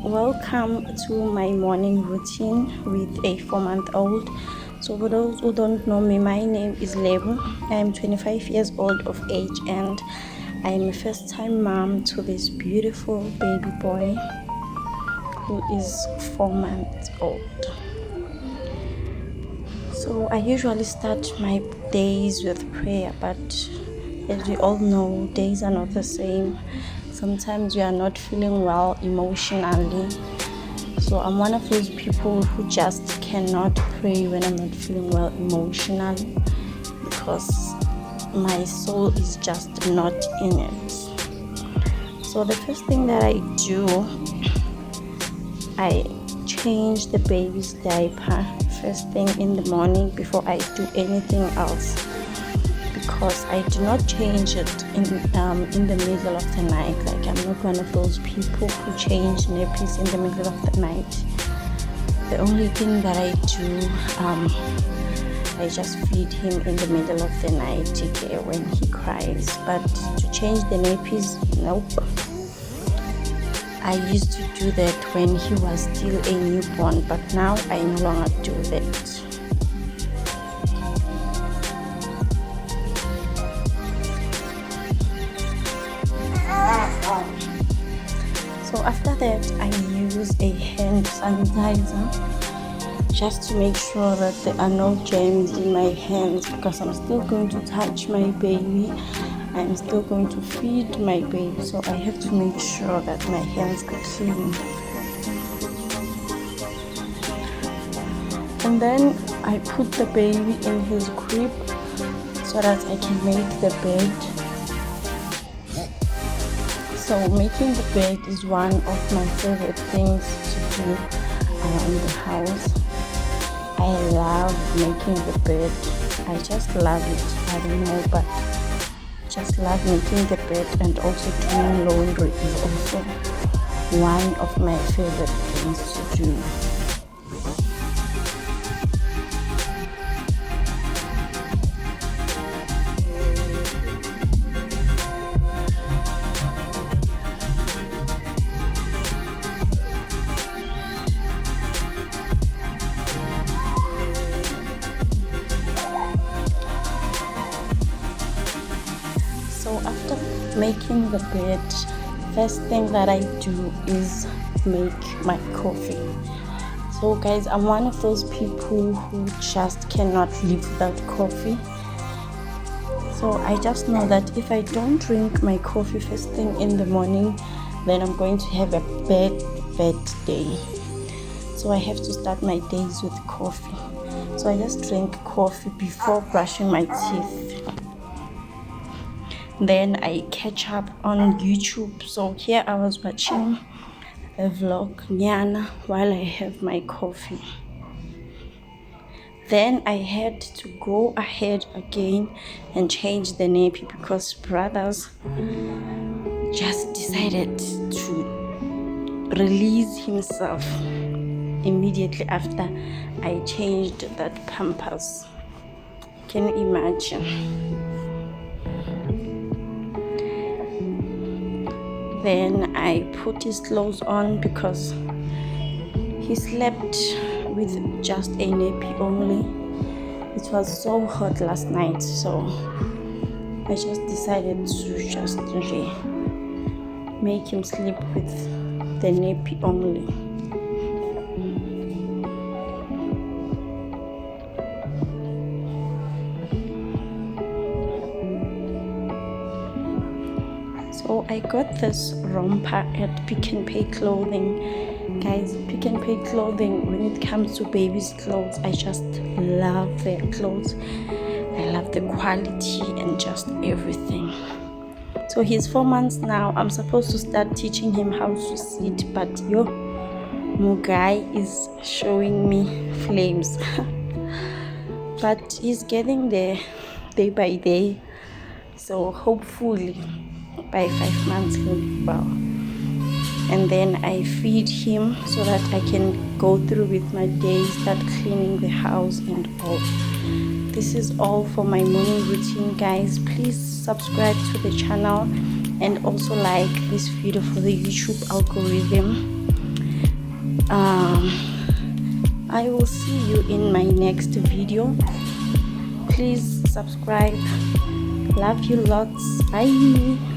Welcome to my morning routine with a 4-month-old. So for those who don't know me, my name is Lebu. I am 25 years old of age and I am a first-time mom to this beautiful baby boy who is 4 months old. So I usually start my days with prayer, but as we all know, days are not the same. Sometimes we are not feeling well emotionally. So I'm one of those people who just cannot pray when I'm not feeling well emotionally because my soul is just not in it. So the first thing that I do, I change the baby's diaper first thing in the morning before I do anything else, because I do not change it in the middle of the night. Like, I'm not one of those people who change nappies in the middle of the night. The only thing that I do, I just feed him in the middle of the night when he cries. But to change the nappies, nope. I used to do that when he was still a newborn, but now I no longer do that. So after that, I use a hand sanitizer just to make sure that there are no germs in my hands, because I'm still going to touch my baby. I'm still going to feed my baby, so I have to make sure that my hands are clean. And then I put the baby in his crib so that I can make the bed. So making the bed is one of my favorite things to do around the house. I love making the bed. I just love it. I don't know, but just love making the bed, and also doing laundry is also one of my favorite things to do. So after making the bed, first thing that I do is make my coffee. So guys, I'm one of those people who just cannot live without coffee. So I just know that if I don't drink my coffee first thing in the morning, then I'm going to have a bad day. So I have to start my days with coffee. So I just drink coffee before brushing my teeth. Then I catch up on YouTube. So here I was watching a vlog nyana while I have my coffee. Then I had to go ahead again and change the nappy, because brothers just decided to release himself immediately after I changed that pampers. Can you imagine? Then I put his clothes on because he slept with just a nappy only. It was so hot last night, so I just decided to just make him sleep with the nappy only. So I got this romper at Pick n Pay Clothing. Guys, Pick n Pay Clothing, when it comes to babies' clothes, I just love their clothes. I love the quality and just everything. So he's 4 months now. I'm supposed to start teaching him how to sit, but Mugai is showing me flames. But he's getting there day by day. So hopefully by 5 months he'll be well. And then I feed him so that I can go through with my day, start cleaning the house and all. This is all for my morning routine, guys. Please subscribe to the channel and also like this video for the YouTube algorithm. I will see you in my next video. Please subscribe. Love you lots. Bye.